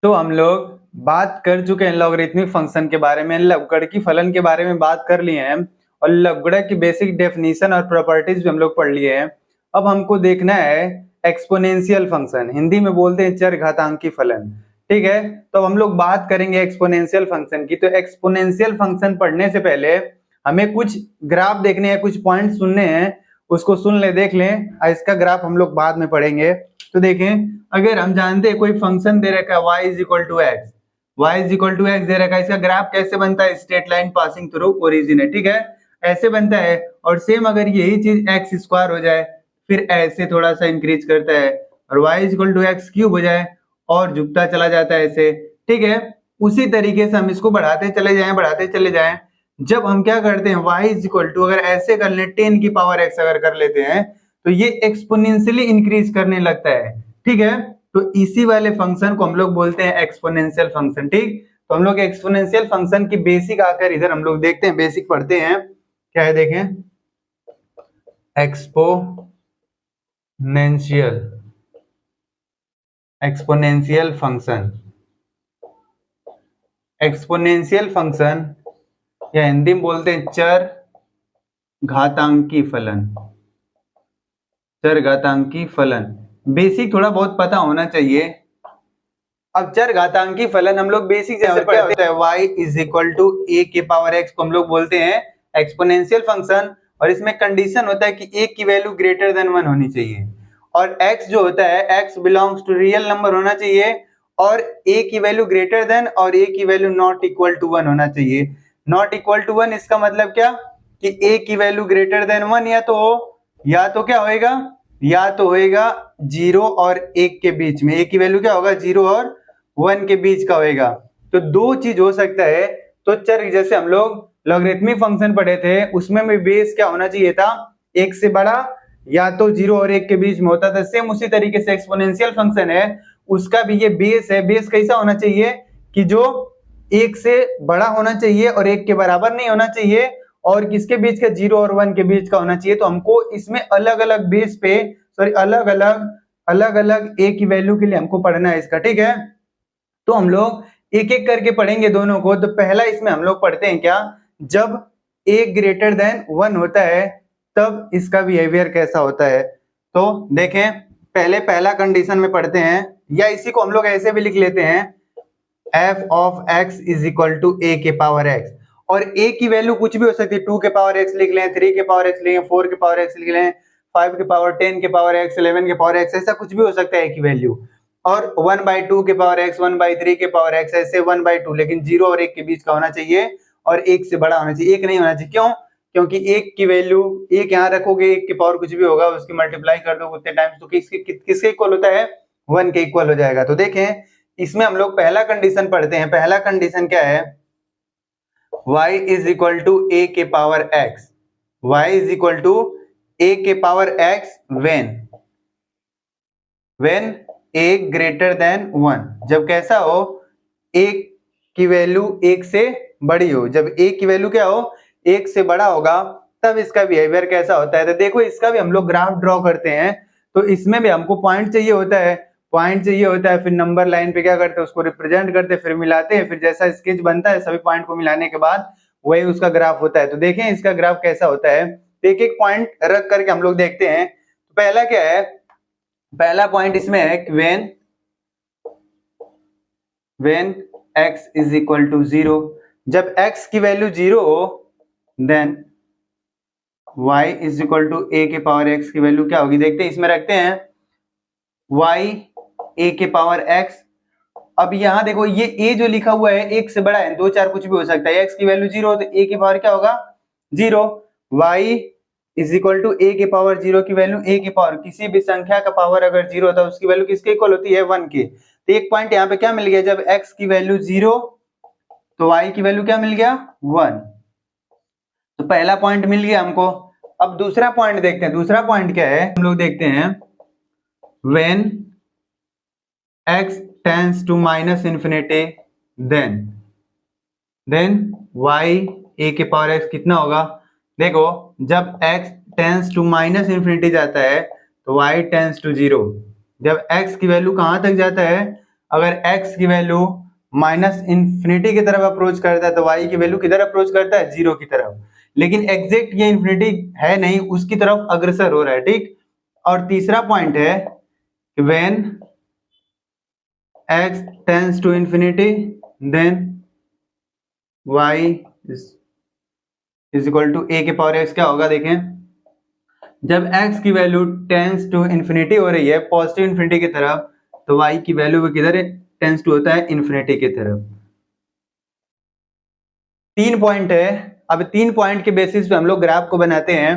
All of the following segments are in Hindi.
तो हम लोग बात कर चुके हैं लॉगरिथमिक फंक्शन के बारे में, लघुगणकीय फलन के बारे में बात कर लिए हैं और लघुगणक की बेसिक डेफिनेशन और प्रॉपर्टीज भी हम लोग पढ़ लिए हैं। अब हमको देखना है एक्सपोनेंशियल फंक्शन, हिंदी में बोलते हैं चरघातांकी फलन। ठीक है, तो हम लोग बात करेंगे एक्सपोनेंशियल फंक्शन की। तो एक्सपोनेंशियल फंक्शन पढ़ने से पहले हमें कुछ ग्राफ देखने हैं, कुछ पॉइंट सुनने हैं, उसको सुन ले, देख लें, इसका ग्राफ हम लोग बाद में पढ़ेंगे। तो देखें, अगर हम जानते हैं कोई फंक्शन दे रखा है y is equal to X, y is equal to X दे रखा है, इसका ग्राफ कैसे बनता है? Straight line passing through origin है। ठीक है, ऐसे बनता है। और सेम अगर यही चीज एक्स स्क्वायर हो जाए, फिर ऐसे थोड़ा सा इंक्रीज करता है, और y is equal to x cube हो जाए और झुकता चला जाता है ऐसे। ठीक है, उसी तरीके से हम इसको बढ़ाते चले जाएं, बढ़ाते चले जाएं। जब हम क्या करते हैं, y इज इक्वल टू अगर ऐसे कर ले 10 की पावर x अगर कर लेते हैं, तो ये एक्सपोनेंशियली इंक्रीज करने लगता है। ठीक है, तो इसी वाले फंक्शन को हम लोग बोलते हैं एक्सपोनेंशियल फंक्शन। ठीक, तो हम लोग एक्सपोनेंशियल फंक्शन की बेसिक आकर इधर हम लोग देखते हैं, बेसिक पढ़ते हैं। क्या है देखें, एक्सपोनेंशियल फंक्शन। एक्सपोनेंशियल फंक्शन या हिंदी में बोलते हैं चर घातांकी फलन। चर घातांकी फलन बेसिक थोड़ा बहुत पता होना चाहिए। अब चर घातांकी फलन हम लोग बेसिक जैसे पढ़ते हैं, y is equal to a के पावर x को हम लोग बोलते हैं एक्सपोनेंशियल फंक्शन। और इसमें कंडीशन होता है कि a की वैल्यू ग्रेटर देन 1 होनी चाहिए, और x जो होता है x belongs to real number होना चाहिए, और a की वैल्यू ग्रेटर देन और a की वैल्यू नॉट इक्वल टू 1 होना चाहिए। नॉट इक्वल टू 1 इसका मतलब क्या कि a की वैल्यू ग्रेटर देन 1 या तो क्या होएगा, या तो होएगा 0 और 1 के बीच में। a की वैल्यू क्या होगा, 0 और 1 के बीच का होएगा। तो दो चीज हो सकता है। तो चर जैसे हम लोग लॉगरिथमिक फंक्शन पढ़े थे, उसमें भी बेस क्या होना चाहिए था, 1 से बड़ा, या तो 0 और 1 के बीच में होता था। सेम उसी तरीके से एक्सपोनेंशियल फंक्शन है, उसका भी ये बेस है। बेस कैसा होना चाहिए कि जो 1 से बड़ा होना चाहिए और 1 के बराबर नहीं होना चाहिए, और किसके बीच का, 0 और 1 के बीच का होना चाहिए। तो हमको इसमें अलग अलग बेस पे, सॉरी अलग अलग a की वैल्यू के लिए हमको पढ़ना है इसका। ठीक है, तो हम लोग एक एक करके पढ़ेंगे दोनों को। तो पहला इसमें हम लोग पढ़ते हैं क्या, जब a ग्रेटर देन 1 होता है तब इसका बिहेवियर कैसा होता है। तो देखें, पहले पहला कंडीशन में पढ़ते हैं, या इसी को हम लोग ऐसे भी लिख लेते हैं, f of x is equal to a के पावर x। और a की वैल्यू कुछ भी हो सकती है, 2 के पावर x लिख लें, 3 के पावर x लिख लें, 4 के पावर x लिख लें, 5 के पावर 10 के पावर x, 11 के पावर x, ऐसा कुछ भी हो सकता है a की वैल्यू। और 1/2 के पावर x, 1/3 के पावर x, ऐसे 1/2, लेकिन 0 और 1 के बीच का होना चाहिए, और 1 से बड़ा होना चाहिए, 1 नहीं होना चाहिए। क्यों? क्योंकि 1 की वैल्यू 1 यहाँ रखोगे, 1 के पावर कुछ भी होगा, उसकी मल्टीप्लाई कर दो उतने टाइम्स, तो किसके इक्वल होता है, 1 के इक्वल हो जाएगा। तो देखें, इसमें हम लोग पहला कंडीशन पढ़ते हैं। पहला कंडीशन क्या है, y is equal to a के power x, y is equal to a के power x when a greater than 1। जब कैसा हो, a की वैल्यू 1 से बड़ी हो। जब a की वैल्यू क्या हो, 1 से बड़ा होगा, तब इसका बिहेवियर कैसा होता है। तो देखो, इसका भी हम लोग ग्राफ ड्रॉ करते हैं। तो इसमें भी हमको पॉइंट चाहिए होता है, पॉइंट चाहिए होता है, फिर नंबर लाइन पे क्या करते हैं, उसको रिप्रेजेंट करते हैं, फिर मिलाते हैं, फिर जैसा स्केच बनता है सभी पॉइंट को मिलाने के बाद वही उसका ग्राफ होता है। तो देखें इसका ग्राफ कैसा होता है, एक एक पॉइंट रख करके हम लोग देखते हैं। तो पहला क्या है, पहला पॉइंट इसमें है when x is equal to 0। जब x की वैल्यू 0 हो, then y is equal to a के पावर x की वैल्यू क्या होगी, देखते हैं। इसमें रखते हैं y a के पावर x। अब यहाँ देखो, ये a जो लिखा हुआ है 1 से बड़ा है, 2 4 कुछ भी हो सकता है। x की वैल्यू 0 तो a की पावर क्या होगा, 0। y is equal to a के पावर 0 की वैल्यू, a की पावर किसी भी संख्या का पावर अगर 0 होता है उसकी वैल्यू किसके इक्वल होती है, 1 के। तो एक पॉइंट यहाँ पे क्या मिल गया, जब x की वैल्यू 0 तो y की वैल्यू क्या मिल गया, 1। तो पहला पॉइंट मिल गया हमको। अब दूसरा पॉइंट देखते हैं। दूसरा पॉइंट क्या है, हम लोग देखते हैं when x tends to minus infinity, then y a के पावर x कितना होगा। देखो, जब x tends to minus infinity जाता है तो y टेंस टू 0। जब x की वैल्यू कहां तक जाता है, अगर x की वैल्यू माइनस इन्फिनिटी की तरफ अप्रोच करता है तो y की वैल्यू किधर अप्रोच करता है, 0 की तरफ। लेकिन एग्जैक्ट ये इन्फिनिटी है नहीं, उसकी तरफ अग्रसर हो रहा है, ठीक। और तीसरा पॉइंट है when x tends to infinity then y is equal to a के पावर x। क्या होगा देखें, जब x की वैल्यू टेंड्स टू इन्फिनिटी हो रही है पॉजिटिव इन्फिनिटी की तरफ, तो y की वैल्यू वो किधर टेंड्स टू होता है, इन्फिनिटी की तरफ। 3 पॉइंट है। अब 3 पॉइंट के बेसिस पे हम लोग ग्राफ को बनाते हैं।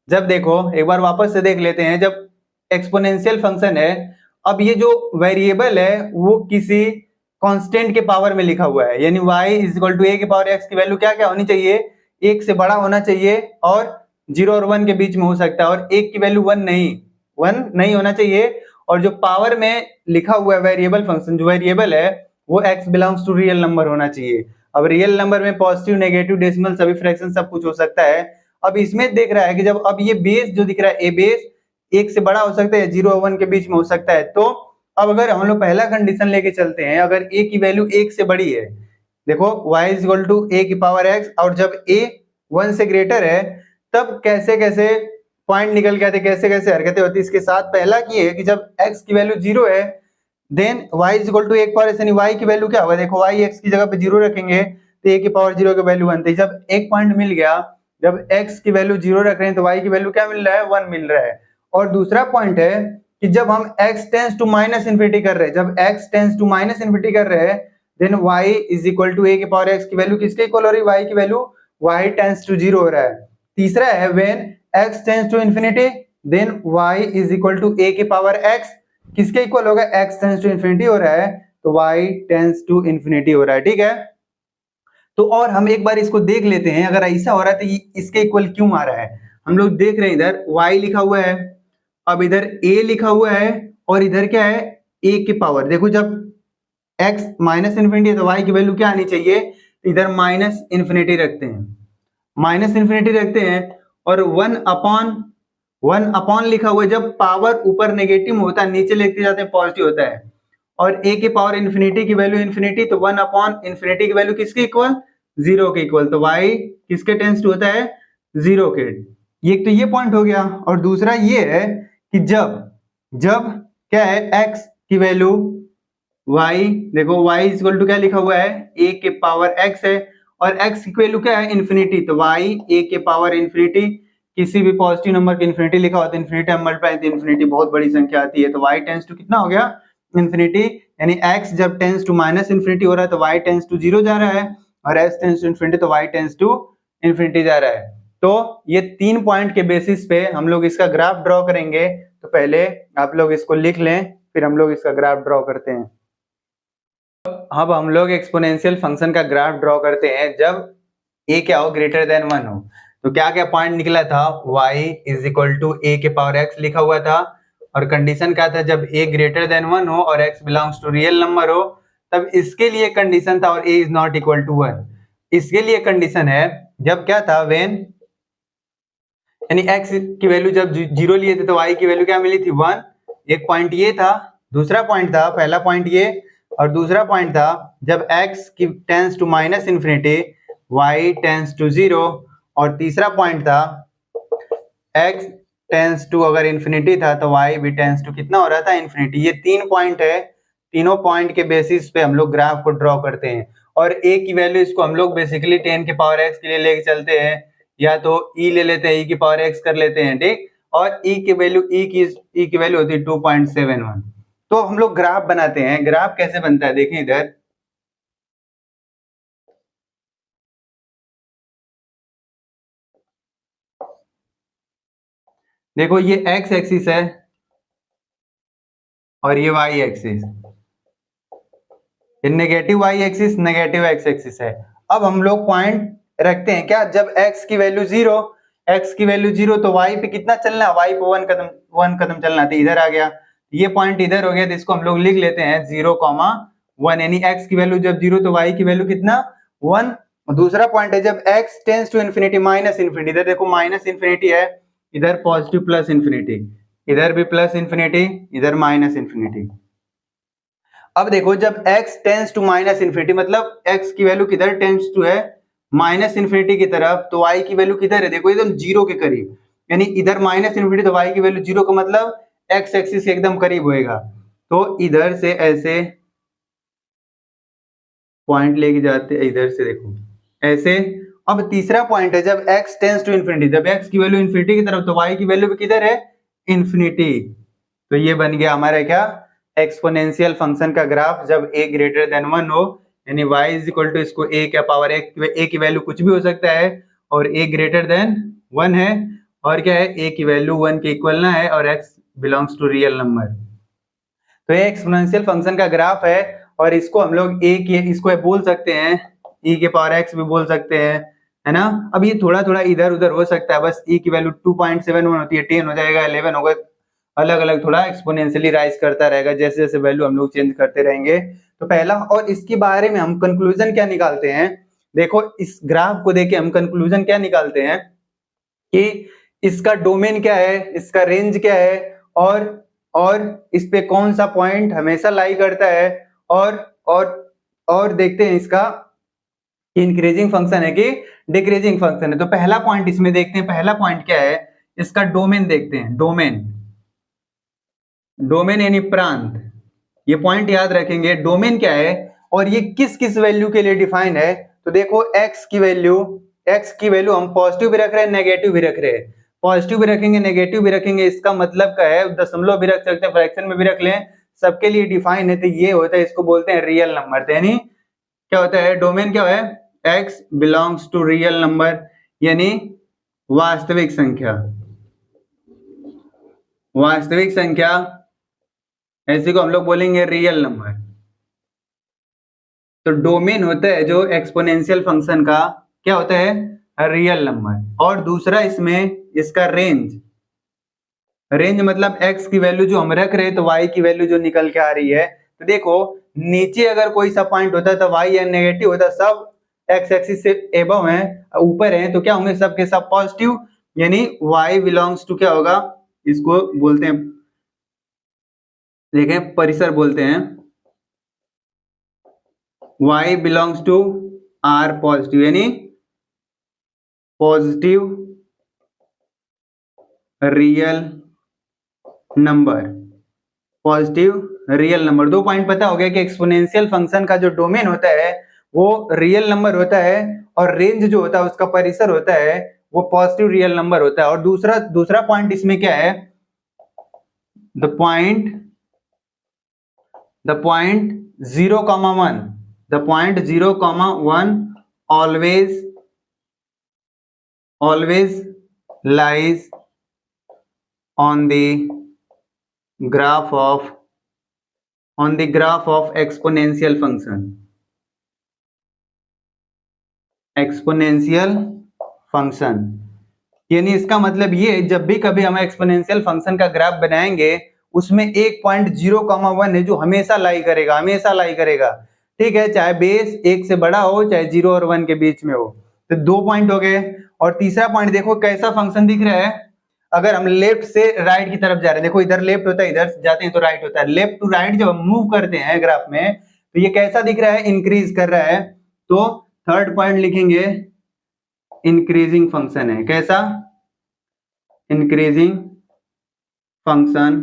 जब देखो एक बार वापस से देख लेते हैं, जब एक्सपोनेंशियल फंक्शन है, अब ये जो वेरिएबल है वो किसी कांस्टेंट के पावर में लिखा हुआ है, यानी y is equal to a के पावर x की वैल्यू क्या क्या होनी चाहिए, 1 से बड़ा होना चाहिए और 0 और 1 के बीच में हो सकता है, और 1 की वैल्यू 1 नहीं होना चाहिए। और जो पावर में लिखा हुआ है वेरिएबल फंक्शन, जो वेरिएबल है वो x belongs to real number होना चाहिए। अब रियल नंबर में पॉजिटिव, नेगेटिव, डेसिमल सभी फ्रैक्शन सब कुछ हो सकता है। अब इसमें देख रहा है कि जब अब ये बेस जो दिख रहा है, ए बेस 1 से बड़ा हो सकता है, 0 और 1 के बीच में हो सकता है। तो अब अगर हम लोग पहला कंडीशन लेके चलते हैं, अगर a की वैल्यू 1 से बड़ी है, देखो y is equal to a की पावर x, और जब a 1 से ग्रेटर है तब कैसे कैसे पॉइंट निकल के आते, कैसे कैसे हरकतें होती। इसके साथ पहला की है कि जब x की वैल्यू 0 है then y is equal to 1 power x, यानी y की वैल्यू क्या होगा, देखो y x की जगह पे 0 रखेंगे तो a की पावर 0 की वैल्यू बनती है। जब एक पॉइंट मिल गया, जब x की वैल्यू 0 रख रहे हैं तो y की वैल्यू क्या मिल रहा है, 1 मिल रहा है। और दूसरा पॉइंट है कि जब हम x tends to minus infinity कर रहे हैं, जब x tends to minus infinity कर रहे हैं then y is equal to a की पावर x की वैल्यू किसके इक्वल हो रही है, y की वैल्यू y टेंड्स टू 0 हो रहा है। तीसरा है when x tends to infinity then y is equal to a की पावर x किसके इक्वल होगा, x टेंड्स टू इन्फिनिटी हो रहा है तो y टेंड्स टू इन्फिनिटी हो रहा है, ठीक है। तो और हम एक बार इसको देख लेते हैं, अगर ऐसा हो रहा है तो ये इसके इक्वल क्यों आ रहा है। हम लोग देख रहे हैं इधर y लिखा हुआ है, अब इधर a लिखा हुआ है, और इधर क्या है, a की पावर। देखो जब x माइनस इन्फिनिटी है तो y की वैल्यू क्या आनी चाहिए, तो इधर माइनस इन्फिनिटी रखते हैं, माइनस इन्फिनिटी रखते हैं, और 1 अपॉन लिखा हुआ है। जब पावर ऊपर नेगेटिव होता है नीचे लेते जाते हैं पॉजिटिव होता है, और a की पावर इन्फिनिटी की वैल्यू इन्फिनिटी, तो 1 अपॉन इन्फिनिटी की वैल्यू किसके इक्वल, 0 के इक्वल। तो y किसके टेंस टू होता है, 0 के। ये तो ये पॉइंट हो गया। और दूसरा ये है कि जब जब क्या है, x की वैल्यू y, देखो y इज इक्वल टू क्या लिखा हुआ है, a के पावर x है, और x की वैल्यू क्या है, इन्फिनिटी, तो y a के पावर इन्फिनिटी, किसी भी पॉजिटिव नंबर की इन्फिनिटी लिखा होता है, इन्फिनिटी हम मल्टीप्लाई तो इन्फिनिटी बहुत बड़ी संख्या आती है, तो y टेंस टू कितना हो गया, इन्फिनिटी। यानी x जब टेंस टू माइनस इन्फिनिटी हो रहा है तो y टेंस टू 0 जा रहा है, और s टेंस टू इन्फिनिटी तो y टेंस टू इन्फिनिटी जा रहा है। तो ये 3 पॉइंट के बेसिस पे हम लोग इसका ग्राफ ड्रॉ करेंगे। तो पहले आप लोग इसको लिख लें, फिर हम लोग इसका ग्राफ ड्रॉ करते हैं। अब हम लोग एक्सपोनेंशियल फंक्शन का ग्राफ ड्रॉ करते हैं जब a क्या हो, ग्रेटर देन 1 हो। तो क्या क्या पॉइंट निकला था, y is equal to a के पावर x लिखा हुआ था, और कंडीशन क्या था, जब a ग्रेटर देन 1 हो और x belongs to real number हो, तब इसके लिए कंडीशन था, और a is not equal to 1। इसके लिए कंडीशन है जब क्या था, व्हेन यानी x की वैल्यू जब 0 लिए थे तो y की वैल्यू क्या मिली थी, 1। एक पॉइंट ये था, दूसरा पॉइंट था, पहला पॉइंट ये, और दूसरा पॉइंट था जब x की tends to minus infinity y tends to 0, और तीसरा पॉइंट था x टेंस टू अगर इन्फिनिटी था तो y भी टेंस टू कितना हो रहा था, इन्फिनिटी। ये 3 पॉइंट है, तीनों पॉइंट के बेसिस पे हम लोग ग्राफ को ड्रॉ करते हैं। और a की वैल्यू इसको हम लोग बेसिकली 10 के पावर x के लिए लेके चलते हैं, या तो e ले लेते हैं, e की पावर x कर लेते हैं, ठीक। और e की वैल्यू e की वैल्यू होती है 2.71। तो हम लोग ग्राफ बनाते हैं। ग्राफ कैसे बनता है देखें इधर, देखो ये x एक्सिस है और ये y एक्सिस, ये negative y axis, negative x axis है। अब हम लोग पॉइंट रखते हैं क्या, जब x की वैल्यू 0 तो y पे कितना चलना, y पे 1 कदम चलना, तो इधर आ गया, ये पॉइंट इधर हो गया, तो इसको हम लोग लिख लेते हैं 0,1, यानी x की वैल्यू जब 0 तो y की वैल्यू कितना, 1। दूसरा पॉइंट है जब x tends to infinity minus infinity, इधर देखो माइनस इन्फिनिटी है, इधर पॉजिटिव प्लस इन्फिनिटी, इधर भी प्लस इन्फिनिटी, इधर माइनस इन्फिनिटी। अब देखो जब x tends to minus infinity, मतलब x की वैल्यू किधर टेंस टू है माइनस इन्फिनिटी की तरफ, तो y की वैल्यू किधर है, देखो एकदम जीरो के करीब, यानी इधर माइनस इन्फिनिटी तो y की वैल्यू जीरो का मतलब x एक्सिस के एकदम करीब होएगा। तो इधर से ऐसे पॉइंट लेके जाते हैं, इधर से देखो ऐसे। अब तीसरा पॉइंट है जब x टेंस टू इन्फिनिटी, जब x की वैल्यू इन्फिनिटी की तरफ तो y की वैल्यू भी किधर है, इन्फिनिटी। तो ये बन गया हमारा क्या, एक्सपोनेंशियल फंक्शन का ग्राफ जब a ग्रेटर देन 1 हो, यानी y इज इक्वल टू इसको a का पावर a की वैल्यू कुछ भी हो सकता है और a ग्रेटर देन 1 है, और क्या है a की वैल्यू 1 के इक्वल ना है और x belongs to real number. तो ये एक्सपोनेंशियल फंक्शन का ग्राफ है और इसको हम लोग इसको बोल सकते हैं e के पावर x भी बोल सकते हैं, है ना। अब ये थोड़ा थोड़ा इधर उधर हो सकता है, बस e की वैल्यू 2.71 होती है, 10 हो जाएगा, 11 होगा, अलग अलग थोड़ा एक्सपोनेंशियली राइज करता रहेगा जैसे जैसे वैल्यू हम लोग चेंज करते रहेंगे। तो पहला, और इसके बारे में हम कंक्लूजन क्या निकालते हैं, देखो इस ग्राफ को देख के हम कंक्लूजन क्या निकालते हैं कि इसका डोमेन क्या है, इसका रेंज क्या है, और इस पे कौन सा पॉइंट हमेशा लाई करता है, और देखते हैं इसका इंक्रीजिंग फंक्शन है कि डिक्रीजिंग फंक्शन है। तो पहला पॉइंट इसमें देखते हैं, पहला पॉइंट क्या है, इसका डोमेन देखते हैं, डोमेन यानी प्रांत, ये पॉइंट याद रखेंगे, डोमेन क्या है और ये किस किस वैल्यू के लिए डिफाइन है। तो देखो x की वैल्यू हम पॉजिटिव भी रख रहे हैं, नेगेटिव भी रख रहे हैं, पॉजिटिव भी रखेंगे नेगेटिव भी रखेंगे, इसका मतलब क्या है, दशमलव भी रख सकते हैं, फ्रैक्शन में भी रख लें, सबके लिए डिफाइन है। तो ये होता है, इसको बोलते हैं रियल नंबर, यानी क्या होता है, डोमेन क्या है, x belongs to real number, यानी वास्तविक संख्या, ऐसे को हम लोग बोलेंगे रियल नंबर। तो डोमेन होता है जो एक्सपोनेंशियल फंक्शन का क्या होता है, रियल नंबर। और दूसरा इसमें इसका रेंज मतलब x की वैल्यू जो हम रख रहे हैं तो y की वैल्यू जो निकल के आ रही है। तो देखो नीचे अगर कोई सा पॉइंट होता है तो y या नेगेटिव होता है, सब x एक्सिस से एबव है, ऊपर है, तो क्या होंगे, सब के सब पॉजिटिव, यानी y बिलोंग्स टू क्या होगा, इसको बोलते हैं, देखें परिसर बोलते हैं, y belongs to r positive, यानी पॉजिटिव रियल नंबर, दो पॉइंट पता हो गया कि एक्सपोनेंशियल फंक्शन का जो डोमेन होता है वो रियल नंबर होता है और रेंज जो होता है उसका परिसर होता है वो पॉजिटिव रियल नंबर होता है। और दूसरा पॉइंट इसमें क्या है, the point 0,1, the point 0,1 always lies on the graph of exponential function, यानी इसका मतलब ये, जब भी कभी हम एक्सपोनेंशियल फंक्शन का ग्राफ बनाएंगे उसमें एक पॉइंट 0,1 है जो हमेशा लाई करेगा, ठीक है, चाहे बेस 1 से बड़ा हो चाहे 0 और 1 के बीच में हो। तो दो पॉइंट हो गए। और तीसरा पॉइंट देखो कैसा फंक्शन दिख रहा है, अगर हम लेफ्ट से राइट की तरफ जा रहे हैं, देखो इधर लेफ्ट होता है, इधर जाते हैं तो राइट होता है, लेफ्ट टू राइट जब हम मूव करते हैं ग्राफ में तो ये कैसा दिख रहा है, इंक्रीज कर रहा है। तो थर्ड पॉइंट लिखेंगे इंक्रीजिंग फंक्शन है, कैसा, increasing function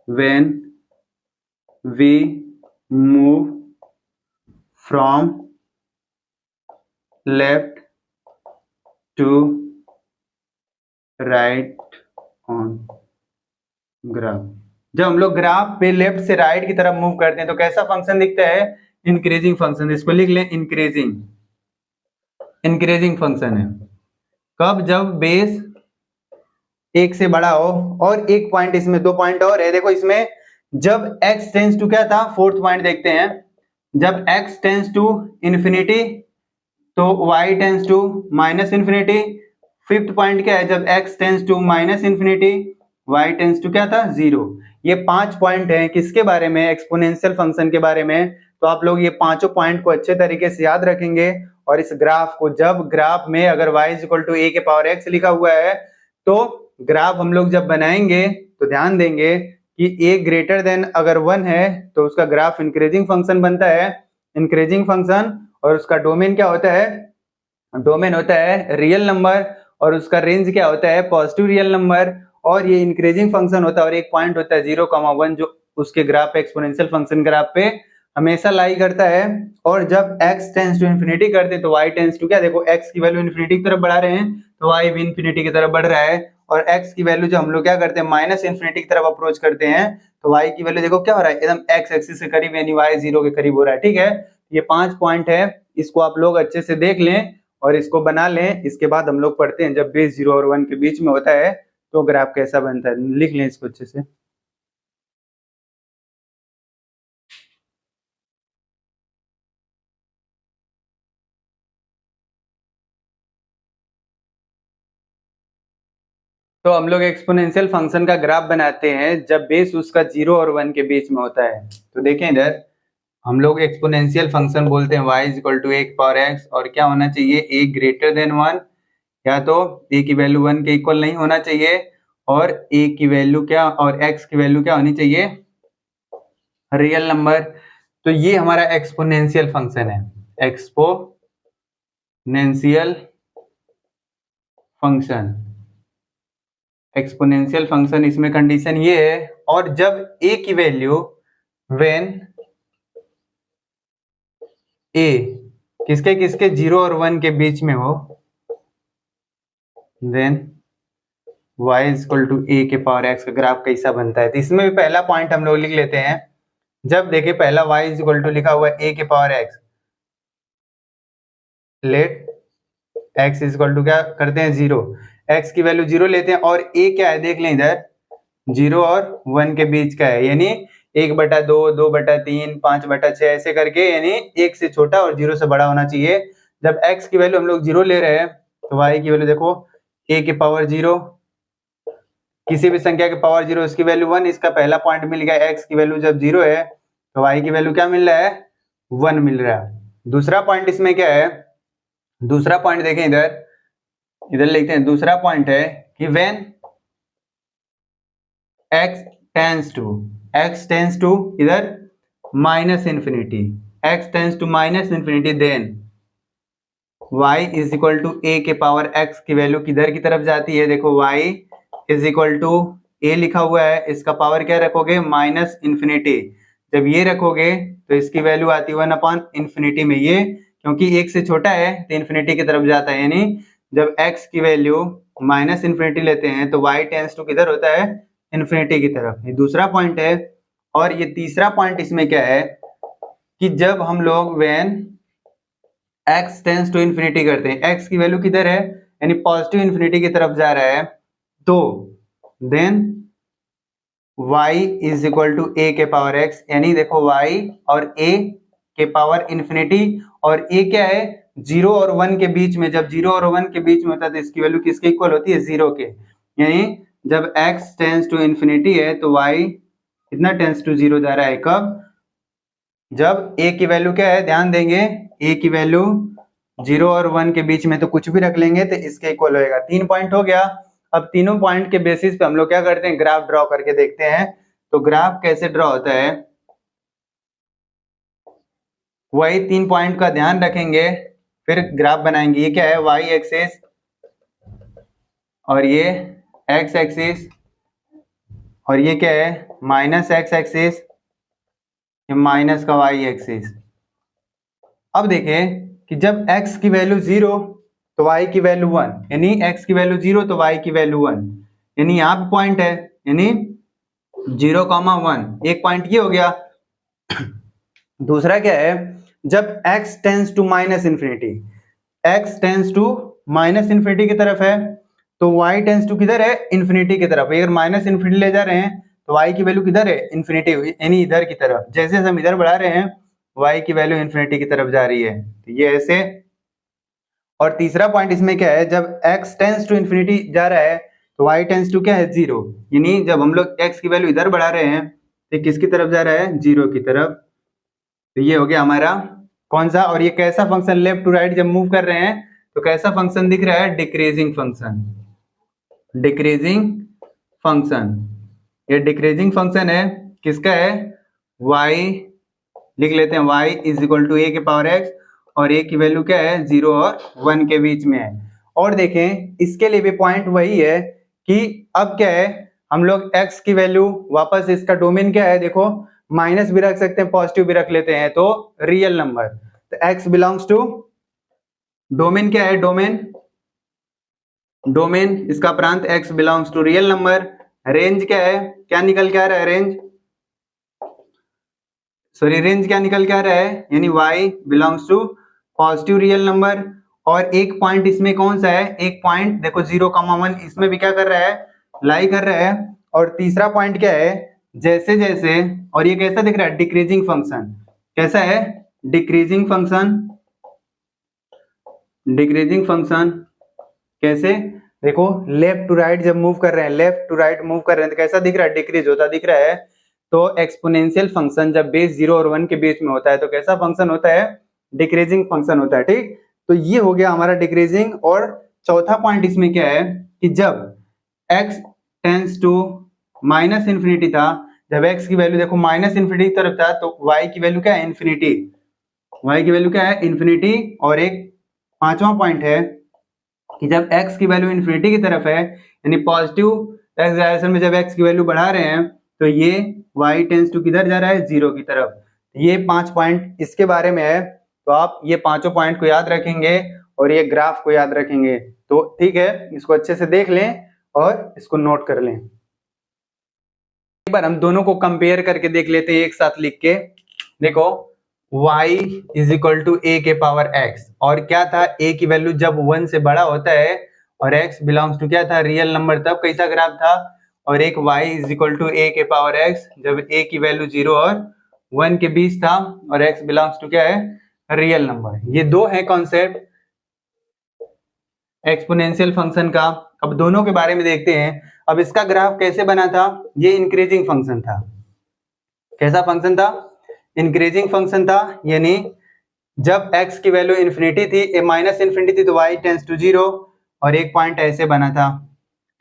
when we move from left to right on graph. जब हम लोग ग्राफ पे लेफ्ट से राइट की तरफ मूव करते हैं तो कैसा फंक्शन दिखता है, इंक्रीजिंग फंक्शन, इसको लिख लें इंक्रीजिंग फंक्शन है। कब, जब बेस 1 से बड़ा हो। और एक पॉइंट इसमें, दो पॉइंट और है, देखो इसमें जब x टेंस टू क्या था, फोर्थ पॉइंट देखते हैं, जब x टेंस टू इंफिनिटी तो y tends to minus infinity. Fifth point क्या है, जब x tends to minus infinity y tends to क्या था, 0। ये 5 पॉइंट हैं किसके बारे में, एक्सपोनेंशियल फंक्शन के बारे में। तो आप लोग ये पांचों पॉइंट को अच्छे तरीके से याद रखेंगे और इस ग्राफ को, जब ग्राफ में अगर y इक्वल टू a के पावर x लिखा हुआ है तो ग्राफ हम लोग जब बनाएंगे तो ध्यान देंगे कि ए ग्रेटर देन अगर 1 है तो उसका ग्राफ इंक्रीजिंग फंक्शन बनता है, इंक्रीजिंग फंक्शन, और उसका डोमेन क्या होता है, डोमेन होता है रियल नंबर, और उसका रेंज क्या होता है, पॉजिटिव रियल नंबर, और ये इंक्रीजिंग फंक्शन होता है, और एक पॉइंट होता है 0,1 जो उसके ग्राफ पे, एक्सपोनेंशियल फंक्शन ग्राफ पे हमेशा लाई करता है। और जब x टेंस टू इन्फिनिटी करते हैं तो y टेंस टू क्या, देखो x की वैल्यू इन्फिनिटी की तरफ बढ़ा रहे हैं तो y भी इन्फिनिटी की तरफ बढ़ रहा है, और x की वैल्यू जो हम लोग क्या करते हैं माइनस इन्फिनिटी की तरफ अप्रोच करते हैं तो y की वैल्यू देखो क्या हो रहा है, एकदम x एक्सिस से करीब यानी y 0 के करीब हो रहा है। ठीक है, ये 5 पॉइंट है, इसको आप लोग अच्छे से देख लें और इसको बना लें। इसके बाद हम लोग पढ़ते हैं जब बेस 0 और 1 के बीच में होता है तो ग्राफ कैसा बनता है, लिख लें इसको अच्छे से। तो हम लोग एक्सपोनेंशियल फंक्शन का ग्राफ बनाते हैं जब बेस उसका 0 और 1 के बीच में होता है। तो देखें इधर, हम लोग एक्सपोनेंशियल फंक्शन बोलते हैं y इक्वल टू a की पावर x, और क्या होना चाहिए, a ग्रेटर देन 1, या तो a की वैल्यू 1 के इक्वल नहीं होना चाहिए, और a की वैल्यू क्या, और x की वैल्यू क्या होनी चाहिए, रियल नंबर। तो ये हमारा एक्सपोनेंशियल फंक्शन है, एक्सपोनेंशियल फंक्शन, एक्सपोनेंशियल फंक्शन, इसमें कंडीशन ये है, और जब a की वैल्यू व्हेन a किसके किसके 0 और 1 के बीच में हो, then y equal to a के पावर x का ग्राफ कैसा बनता है। तो इसमें भी पहला पॉइंट हम लोग लिख लेते हैं, जब देखिए पहला y इक्वल टू लिखा हुआ है a के power x, let x equal to क्या करते हैं 0, x की वैल्यू 0 लेते हैं, और a क्या है देख लें इधर 0 और 1 के बीच का है, यानी 1/2, 2/3, 5/6 ऐसे करके, यानी 1 से छोटा और 0 से बड़ा होना चाहिए। जब x की वैल्यू हम लोग 0 ले रहे हैं तो y की वैल्यू देखो a के पावर 0, किसी भी संख्या के पावर 0 उसकी वैल्यू 1, इसका पहला पॉइंट मिल गया। x की वैल्यू जब 0 है तो y की वैल्यू क्या मिल रहा है, 1 मिल रहा है। दूसरा पॉइंट इसमें क्या है, दूसरा पॉइंट देखें इधर, इधर लिखते हैं, दूसरा पॉइंट है कि व्हेन x टेंस टू इधर minus infinity, x tends to minus infinity, then y is equal to a के पावर x की वैल्यू किधर की तरफ जाती है, देखो y is equal to a लिखा हुआ है, इसका पावर क्या रखोगे, माइनस इंफिनिटी। जब ये रखोगे तो इसकी वैल्यू आती है 1/इंफिनिटी में, ये क्योंकि 1 से छोटा है तो इंफिनिटी की तरफ जाता है, यानी जब x की वैल्यू माइनस इंफिनिटी लेते हैं तो y टेंस टू किधर होता है, इंफिनिटी की तरफ। ये दूसरा पॉइंट है। और ये तीसरा पॉइंट इसमें क्या है कि जब हम लोग when x tends to infinity करते हैं, x की वैल्यू किधर है, यानी पॉजिटिव इंफिनिटी की तरफ जा रहा है, तो then y is equal to a के पावर x, यानी देखो y और a के पावर इंफिनिटी, और a क्या है 0 और 1 के बीच में, जब 0 और 1 के बीच में होता है तो इसकी वैल्यू किसके इक्वल होती है, 0 के। यानी जब x टेंस टू इंफिनिटी है तो y कितना टेंस टू 0 जा रहा है, कब, जब a की वैल्यू क्या है, ध्यान देंगे a की वैल्यू 0 और 1 के बीच में, तो कुछ भी रख लेंगे तो इसके इक्वल होएगा। 3 पॉइंट हो गया। अब तीनों पॉइंट के बेसिस पे हम लोग क्या करते हैं, ग्राफ ड्रॉ करके देखते हैं। तो ग्राफ कैसे ड्रॉ होता है, वही 3 पॉइंट का ध्यान रखेंगे, फिर ग्राफ बनाएंगे। ये क्या है, y एक्सिस, और ये x एक्सिस, और ये क्या है माइनस x एक्सिस, ये माइनस का y एक्सिस। अब देखें कि जब x की वैल्यू 0 तो y की वैल्यू 1, यानी x की वैल्यू 0 तो y की वैल्यू 1, यानी यहाँ पे पॉइंट है, यानी 0,1, एक पॉइंट ये हो गया। दूसरा क्या है, जब x tends to minus infinity, x tends to minus infinity की तरफ है तो y टेंस टू किधर है, इंफिनिटी की तरफ। अगर माइनस इंफिनिटी ले जा रहे हैं तो y की वैल्यू किधर है, इंफिनिटी, यानी इधर की तरफ। जैसे हम इधर बढ़ा रहे हैं y की वैल्यू इंफिनिटी की तरफ जा रही है, तो ये ऐसे। और तीसरा पॉइंट इसमें क्या है, जब x टेंस टू इंफिनिटी जा रहा है तो y टेंस टू क्या है, 0, यानी जब हम लोग x की वैल्यू इधर बढ़ा रहे हैं तो किसकी तरफ जा रहा है, 0 की तरफ। तो ये हो गया हमारा कौन सा, और ये कैसा फंक्शन, लेफ्ट टू राइट जब मूव कर रहे हैं तो कैसा फंक्शन दिख रहा है, डिक्रीजिंग फंक्शन, डिक्रीजिंग फंक्शन। ये डिक्रीजिंग फंक्शन है, किसका है, y, लिख लेते हैं y is equal to a के पावर x, और a की वैल्यू क्या है, 0 और 1 के बीच में है। और देखें इसके लिए भी पॉइंट वही है कि अब क्या है, हम लोग x की वैल्यू वापस, इसका डोमेन क्या है, देखो माइनस भी रख सकते हैं, पॉजिटिव भी रख लेते हैं, तो रियल नंबर, तो x बिलोंग्स टू, डोमेन क्या है, डोमेन इसका प्रांत x belongs to real number, range क्या है, क्या निकल के आ रहा है, रेंज क्या निकल के आ रहा है, यानी y belongs to positive real number. और एक पॉइंट इसमें कौन सा है, एक पॉइंट देखो 0,1 इसमें भी क्या कर रहा है, लाई कर रहा है। और तीसरा पॉइंट क्या है, जैसे जैसे, और ये कैसा दिख रहा है, डिक्रीजिंग फंक्शन, कैसा है, डिक्रीजिंग फंक्शन, डिक्रीजिंग फंक्शन कैसे, देखो लेफ्ट टू राइट जब मूव कर रहे हैं, लेफ्ट टू राइट मूव कर रहे हैं तो कैसा दिख रहा है, डिक्रीज होता दिख रहा है। तो एक्सपोनेंशियल फंक्शन जब बेस 0 और 1 के बीच में होता है तो कैसा फंक्शन होता है, डिक्रीजिंग फंक्शन होता है, ठीक। तो ये हो गया हमारा डिक्रीजिंग। और चौथा पॉइंट इसमें क्या है कि जब x tends to minus infinity था, जब x की वैल्यू देखो माइनस इन्फिनिटी की तरफ था, तो y की वैल्यू क्या है, इन्फिनिटी, y की वैल्यू क्या है, इन्फिनिटी। और एक पांचवा पॉइंट है कि जब x की वैल्यू इन्फिनिटी की तरफ है, यानी पॉजिटिव x डायरेक्शन में जब x की वैल्यू बढ़ा रहे हैं, तो ये y टेंस टू किधर जा रहा है, 0 की तरफ। ये 5 पॉइंट इसके बारे में है, तो आप ये पांचों पॉइंट को याद रखेंगे और ये ग्राफ को याद रखेंगे, तो ठीक है, इसको अच्छे से देख लें और इसको नोट कर लें। एक बार हम दोनों को कंपेयर करके देख लेते हैं एक साथ लिख के। देखो y is equal to a के पावर x, और क्या था, a की वैल्यू जब 1 से बड़ा होता है और x बिलोंग्स टू क्या था, रियल नंबर, तब कैसा ग्राफ था। और एक y is equal to a के पावर x जब a की वैल्यू 0 और 1 के बीच था और x बिलोंग्स टू क्या है, रियल नंबर। ये दो है कॉन्सेप्ट एक्सपोनेंशियल फंक्शन का। अब दोनों के बारे में देखते हैं। अब इसका ग्राफ कैसे बना था, ये इंक्रीजिंग फंक्शन था, कैसा फंक्शन था, इंक्रीजिंग फंक्शन था, यानी जब x की वैल्यू इन्फिनिटी थी, माइनस इन्फिनिटी थी, तो y टेंस टू 0, और एक पॉइंट ऐसे बना था,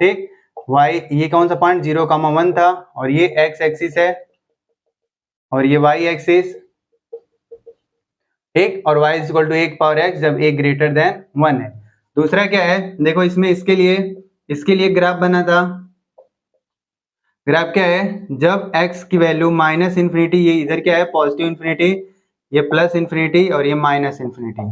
ठीक। y, ये कौन सा पॉइंट, 0,1 था, और ये x एक्सिस है और ये y एक्सिस, ठीक। और y is equal to 1 power x जब a ग्रेटर देन 1 है। दूसरा क्या है, देखो इसमें इसके लिए ग्राफ बना था। ग्राफ क्या है, जब x की वैल्यू माइनस इन्फिनिटी, ये इधर क्या है, पॉजिटिव इन्फिनिटी, ये प्लस इन्फिनिटी और ये माइनस इन्फिनिटी।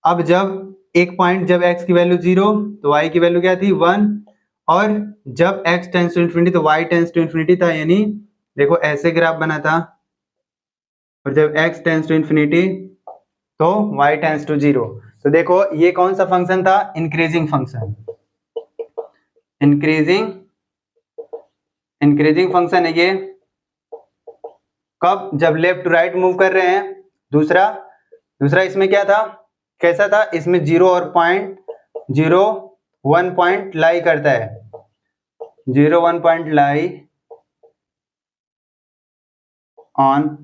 अब जब एक पॉइंट जब x की वैल्यू 0, तो y की वैल्यू क्या थी, 1, और जब x टेंस टू इन्फिनिटी तो y टेंस टू इन्फिनिटी था, यानी देखो ऐसे ग्राफ बना था। और जब x टेंस टू इन्फिनिटी तो y टेंस टू 0। तो देखो ये कौन सा फंक्शन था, इंक्रीजिंग फंक्शन, इंक्रीजिंग फंक्शन है ये। कब, जब लेफ्ट टू राइट मूव कर रहे हैं। दूसरा इसमें क्या था, कैसा था, इसमें 0 और पॉइंट 0,1 पॉइंट लाई करता है, 0,1 point lie on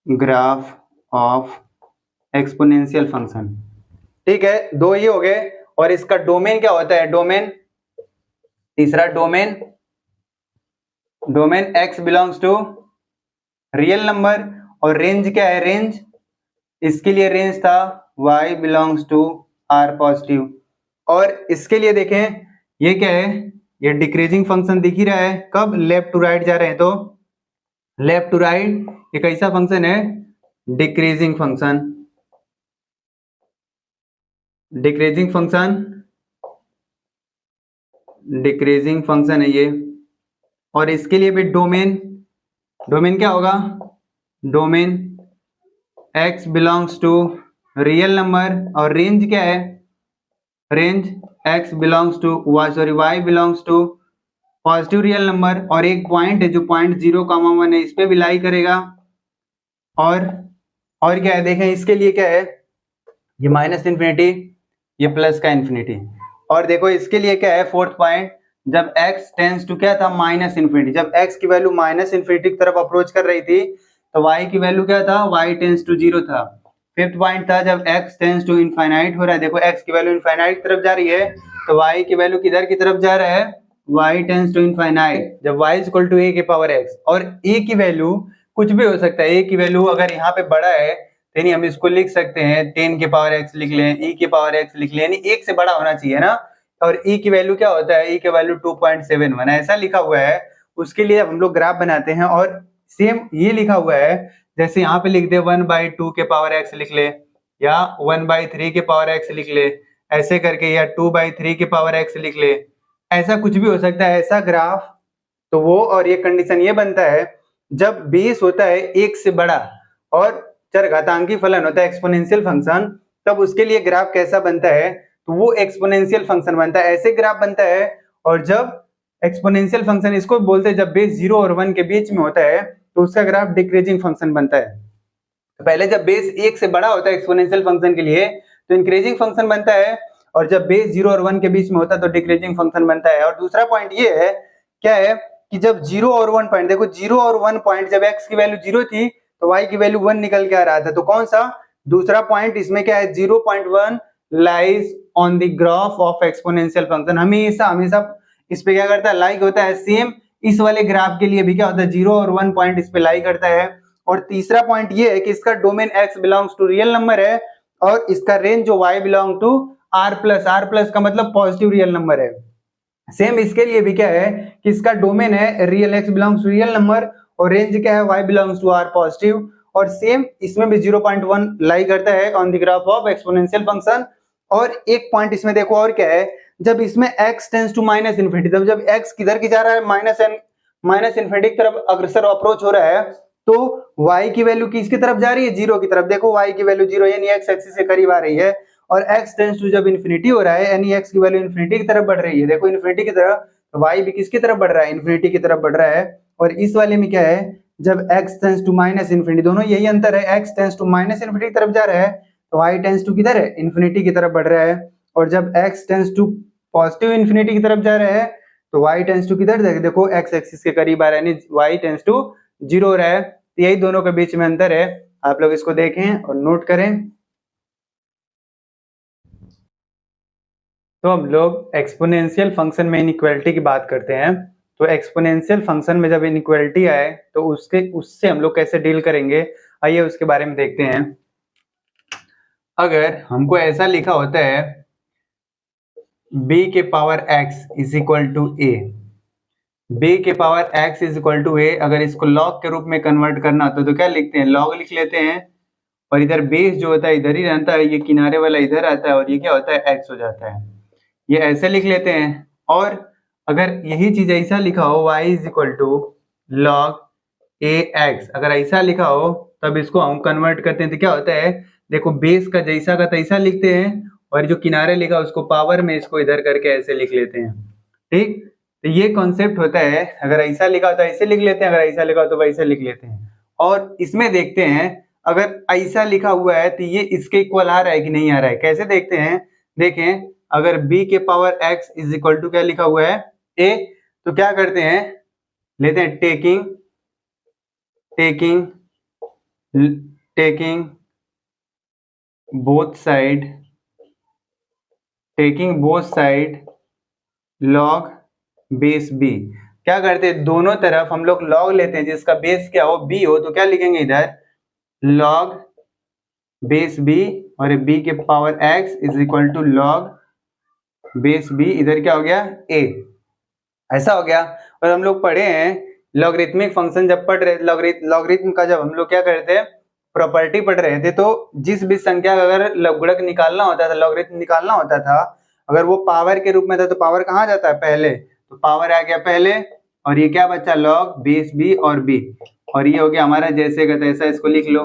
graph of exponential function, ठीक है। दो ये हो गए। और इसका डोमेन क्या होता है, डोमेन, तीसरा domain x belongs to real number, और रेंज क्या है, रेंज, इसके लिए रेंज था y belongs to r positive. और इसके लिए देखें ये क्या है, ये डिक्रीजिंग फंक्शन दिख ही रहा है, कब लेफ्ट टू राइट जा रहे हैं, तो लेफ्ट टू राइट ये कैसा फंक्शन है, डिक्रीजिंग फंक्शन, डिक्रीजिंग फंक्शन है ये। और इसके लिए भी डोमेन क्या होगा, domain x belongs to real number, और रेंज क्या है, range x belongs to y belongs to positive real number. और एक पॉइंट है जो पॉइंट 0,1 है, इस पे भी लाई करेगा। और क्या है, देखें इसके लिए क्या है, ये माइनस इन्फिनिटी, ये प्लस का इन्फिनिटी। और देखो इसके लिए क्या है, फोर्थ पॉइंट, जब x टेंस टू क्या था, माइनस इन्फिनिटी, जब x की वैल्यू माइनस इन्फिनिटी की तरफ अप्रोच कर रही थी तो y की वैल्यू क्या था, y टेंस टू 0 था। फिफ्थ पॉइंट था, जब x टेंस टू इनफाइनाइट हो रहा है, देखो x की वैल्यू इनफाइनाइट की तरफ जा रही है, तो y की वैल्यू किधर की तरफ जा रहा है, y टेंस टू इनफाइनाइट, जब y is equal to a के पावर x, और a की वैल्यू कुछ भी हो सकता है, a की वैल्यू अगर यहाँ पे बड़ा है तो नहीं हम इसको लिख सकते हैं 10 के पावर x लिख लें, e के पावर x लिख लें, यानी 1 से बड़ा होना चाहिए ना। और e की वैल्यू क्या होता है, e की वैल्यू 2.71 ऐसा लिखा हुआ है। उसके लिए हम लोग ग्राफ बनाते हैं और सेम ये लिखा हुआ है, जैसे यहाँ पे लिख दे 1/2 के पावर x लिख ले, या 1/3 के पावर x लिख ले, ऐसे करके, या 2/3 के पावर x लिख ले, ऐसा कुछ भी हो सकता है ऐसा ग्राफ। तो वो और ये कंडीशन ये बनता है जब बेस होता है 1 से बड़ा और चरघातांकी फलन होता है एक्सपोनेंशियल फंक्शन, तब उसके लिए ग्राफ कैसा बनता है, तो वो एक्सपोनेंशियल फंक्शन बनता है, ऐसे ग्राफ बनता है। और जब एक्सपोनेंशियल फंक्शन इसको बोलते हैं जब बेस 0 और 1 के बीच में होता है तो उसका ग्राफ डिक्रीजिंग फंक्शन बनता है। तो पहले जब बेस 1 से बड़ा होता है एक्सपोनेंशियल फंक्शन के लिए तो इंक्रीजिंग फंक्शन बनता है, और जब बेस 0 और 1 के बीच में होता है तो डिक्रीजिंग फंक्शन बनता है। और दूसरा पॉइंट ये है, क्या है कि जब 0 और 1 पॉइंट, देखो 0 और 1 पॉइंट, जब x की वैल्यू 0 थी तो y की वैल्यू 1 निकल के आ रहा था, तो कौन सा दूसरा पॉइंट इसमें क्या है, 0.1 lies on the graph of exponential function. हमेशा हमेशा इस पे क्या करता है, लाइक होता है। सेम इस वाले ग्राफ के लिए भी क्या होता है, 0 और 1 पॉइंट इस पे लाइक करता है। और तीसरा पॉइंट ये है कि इसका domain x belongs to real number है, और इसका रेंज जो y belong to r plus का मतलब पॉजिटिव रियल नंबर है। सेम इसके लिए भी क्या है कि इसका डोमेन है real x belongs to real number, और रेंज क्या है, y belongs to r positive. और सेम इसमें भी 0.1 लाई करता है on the graph of exponential function. और एक पॉइंट इसमें देखो और क्या है, जब इसमें x tends to minus infinity, तब जब x किधर की जा रहा है, माइनस इन्फिनिटी की तरफ अग्रसर अप्रोच हो रहा है, तो y की वैल्यू किसकी तरफ जा रही है, 0 की तरफ। देखो y की वैल्यू 0 यानी x एक्सिस से करीब आ रही है, और x टेंस टू जब इन्फिनिटी हो रहा है यानी x की वैल्यू इन्फिनिटी की तरफ बढ़ रही है। देखो इन्फिनिटी की तरफ, तो y भी किसकी तरफ बढ़ रहा है, इन्फिनिटी की तरफ बढ़ रहा है। और इस वाले में क्या है, जब x tends to minus infinity, दोनों यही अंतर है, x tends to minus infinity की तरफ जा रहा है तो y टेंस टू किधर है, इन्फिनिटी की तरफ बढ़ रहा है। और जब x tends to positive infinity की तरफ जा रहा है तो y टेंस टू किधर, देखो x एक्सिस के करीब आ रहा है, यानी y टेंस टू 0 हो रहा है। तो यही दोनों के बीच में अंतर है, आप लोग इसको देखें और नोट करें। तो हम लोग एक्सपोनेंशियल फंक्शन में इनइक्वालिटी की बात करते हैं। तो एक्सपोनेंशियल फंक्शन में जब इनइक्वालिटी आए तो उससे हम लोग कैसे डील करेंगे, आइए उसके बारे में देखते हैं। अगर हमको ऐसा लिखा होता है b के power x is equal to a, b के power x is equal to a, अगर इसको लॉग के रूप में कन्वर्ट करना होता तो क्या लिखते हैं, लॉग लिख लेते हैं, और इधर बेस जो होता है इधर ही रहता है, ये किनारे वाला इधर आता है, और ये क्या होता है, x हो जाता है, ये ऐसे लिख लेते हैं। और अगर यही चीज ऐसा लिखा हो y is equal to log ax, अगर ऐसा लिखा हो तब इसको हम कन्वर्ट करते हैं तो क्या होता है, देखो बेस का जैसा का तैसा लिखते हैं, और जो किनारे लिखा उसको पावर में इसको इधर करके ऐसे लिख लेते हैं। ठीक, तो ये कॉन्सेप्ट होता है, अगर ऐसा लिखा हो तो ऐसे लिख लेते हैं, अगर ऐसा लिखा हो तो वैसे लिख लेते हैं। और इसमें देखते हैं अगर ऐसा लिखा हुआ है तो ये इसके इक्वल आ रहा है कि नहीं आ रहा है, कैसे देखते हैं, देखें अगर b के power x is equal to क्या लिखा हुआ है, a, तो क्या करते हैं, लेते हैं taking both side log base b, क्या करते हैं दोनों तरफ हम लोग log लेते हैं, जिसका बेस क्या हो, b हो, तो क्या लिखेंगे इधर log बेस b, और b के power x is equal to log base b, इधर क्या हो गया a, ऐसा हो गया। और हम लोग पढ़े हैं लॉगरिथमिक फंक्शन जब पढ़ रहे, लॉगरिथम का जब हम लोग क्या करते हैं, प्रॉपर्टी पढ़ रहे थे, तो जिस भी संख्या का अगर लघुगणक निकालना होता था, लॉगरिथम निकालना होता था, अगर वो पावर के रूप में था तो पावर कहाँ जाता है, पहले, तो पावर आ गया पहले, और ये क्या बचा, लॉग बेस b और b, और ये हो गया हमारा जैसे का तैसा, इसको लिख लो।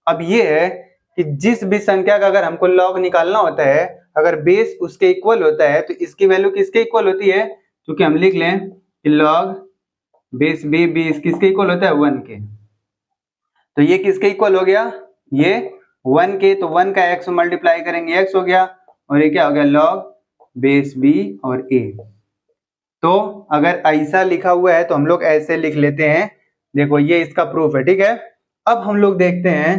अब ये है कि जिस भी संख्या का अगर हमको लॉग निकालना होता है, अगर बेस उसके इक्वल होता है तो इसकी वैल्यू किसके इक्वल होती है, क्योंकि हम लिख लें कि log बेस b किसके इक्वल होता है, 1 के, तो ये किसके इक्वल हो गया, ये 1 के, तो 1 का x मल्टीप्लाई करेंगे x हो गया, और ये क्या हो गया log बेस b और a। तो अगर ऐसा लिखा हुआ है तो हम लोग ऐसे लिख लेते हैं, देखो ये इसका प्रूफ है, ठीक है। अब हम लोग देखते हैं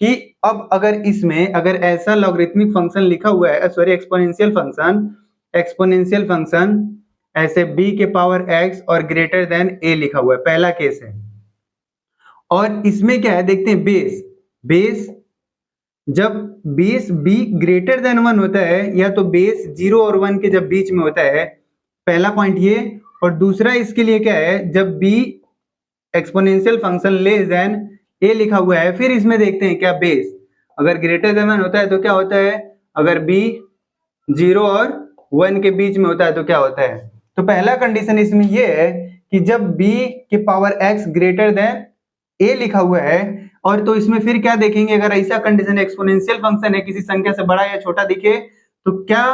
कि अब अगर इसमें अगर ऐसा लॉगरिथमिक फंक्शन लिखा हुआ है, सॉरी एक्सपोनेंशियल फंक्शन ऐसे b के पावर x और ग्रेटर देन a लिखा हुआ है, पहला केस है। और इसमें क्या है देखते हैं, बेस जब बेस b ग्रेटर देन 1 होता है, या तो बेस 0 और 1 के जब बीच में होता है, पहला पॉइंट ये। और दूसरा इसके लिए क्या है, जब b exponential function less than a लिखा हुआ है, फिर इसमें देखते हैं क्या बेस अगर ग्रेटर देन 1 होता है तो क्या होता है, अगर b 0 और 1 के बीच में होता है तो क्या होता है। तो पहला कंडीशन इसमें ये है कि जब b के power x greater than a लिखा हुआ है, और तो इसमें फिर क्या देखेंगे, अगर ऐसा कंडीशन एक्सपोनेंशियल फंक्शन है, किसी संख्या से बड़ा या छोटा दिखे तो क्या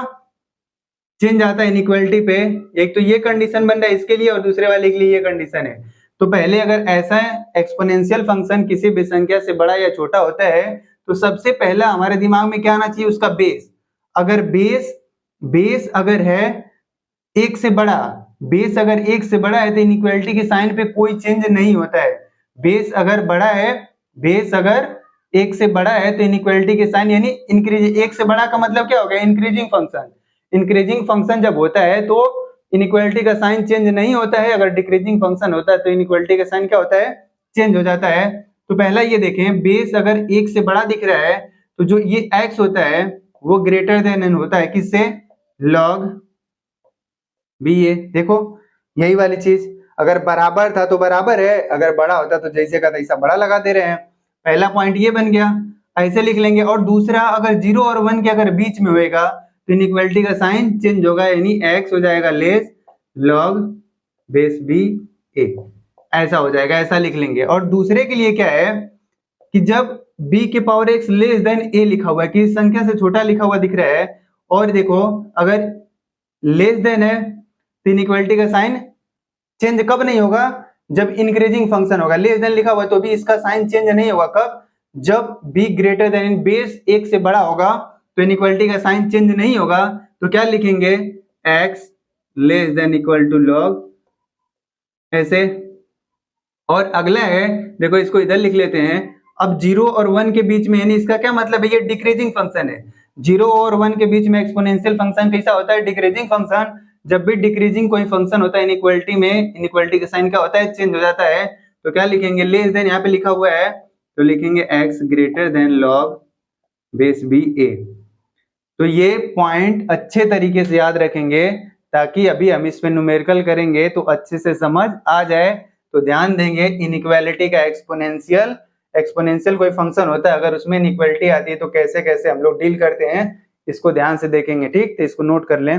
चेंज आता है इनइक्वालिटी पे। एक तो ये कंडीशन बन रहा है इसके लिए, और दूसरे वाले के लिए ये कंडीशन है। तो पहले अगर ऐसा एक्सपोनेंशियल फंक्शन किसी भी संख्या से बड़ा या छोटा होता है तो सबसे पहला हमारे दिमाग में क्या आना चाहिए, उसका बेस। अगर बेस अगर है एक से बड़ा, बेस अगर एक से बड़ा है तो इनइक्वालिटी के साइन पे कोई चेंज नहीं होता है। बेस अगर बड़ा है, बेस अगर एक से बड़ा है तो इनइक्वालिटी के साइन यानी इंक्रीज, एक से बड़ा का मतलब क्या हो गया, इंक्रीजिंग फंक्शन। इंक्रीजिंग फंक्शन जब होता है तो इनइक्वालिटी का साइन चेंज नहीं होता है, अगर डिक्रीजिंग फंक्शन होता है तो इनइक्वालिटी का साइन क्या होता है, चेंज हो जाता है। तो पहला ये देखें, बेस अगर एक से बड़ा दिख रहा है तो जो ये x होता है वो ग्रेटर देन n होता है, किससे, log b। ये देखो यही वाली चीज, अगर बराबर था तो बराबर है, अगर बड़ा होता तो जैसे का तैसा बड़ा लगा दे रहे हैं। पहला पॉइंट ये बन गया, ऐसे लिख लेंगे। और दूसरा, अगर 0 और 1 के अगर बीच में होएगा तो इनइक्वालिटी का साइन चेंज होगा, यानी x हो जाएगा less log base b a, ऐसा हो जाएगा, ऐसा लिख लेंगे। और दूसरे के लिए क्या है कि जब b के power x less then a लिखा हुआ है, कि संख्या से छोटा लिखा हुआ दिख रहा है, और देखो अगर लेस देन है तो इनइक्वालिटी का साइन चेंज कब नहीं होगा, जब इंक्रीजिंग फंक्शन होगा। लेस देन लिखा हुआ है तो भी इसका साइन चेंज नहीं होगा, कब, जब b ग्रेटर देन बेस एक से बड़ा होगा तो इनइक्वालिटी का साइन चेंज नहीं होगा। तो क्या लिखेंगे, x less than equal to log, ऐसे। और अगला है, देखो इसको इधर लिख लेते हैं। अब 0 और 1 के बीच में, यानी इसका क्या मतलब है, ये डिक्रीजिंग फंक्शन है। 0 और 1 के बीच में एक्सपोनेंशियल फंक्शन कैसा होता है, डिक्रीजिंग फंक्शन। जब भी डिक्रीजिंग कोई फंक्शन होता है इनइक्वालिटी में, इनइक्वालिटी का साइन क्या होता है, चेंज हो जाता है। तो क्या लिखेंगे, लेस देन यहाँ पे लिखा हुआ है तो लिखेंगे x greater than log base b a। तो ये पॉइंट अच्छे तरीके से याद रखेंगे, ताकि अभी हम इस पे न्यूमेरिकल करेंगे तो अच्छे से समझ आ जाए। तो ध्यान देंगे, इनइक्वालिटी का एक्सपोनेंशियल कोई फंक्शन होता है, अगर उसमें इनइक्वालिटी आती है तो कैसे कैसे हम लोग डील करते हैं, इसको ध्यान से देखेंगे। ठीक, तो इसको नोट कर लें।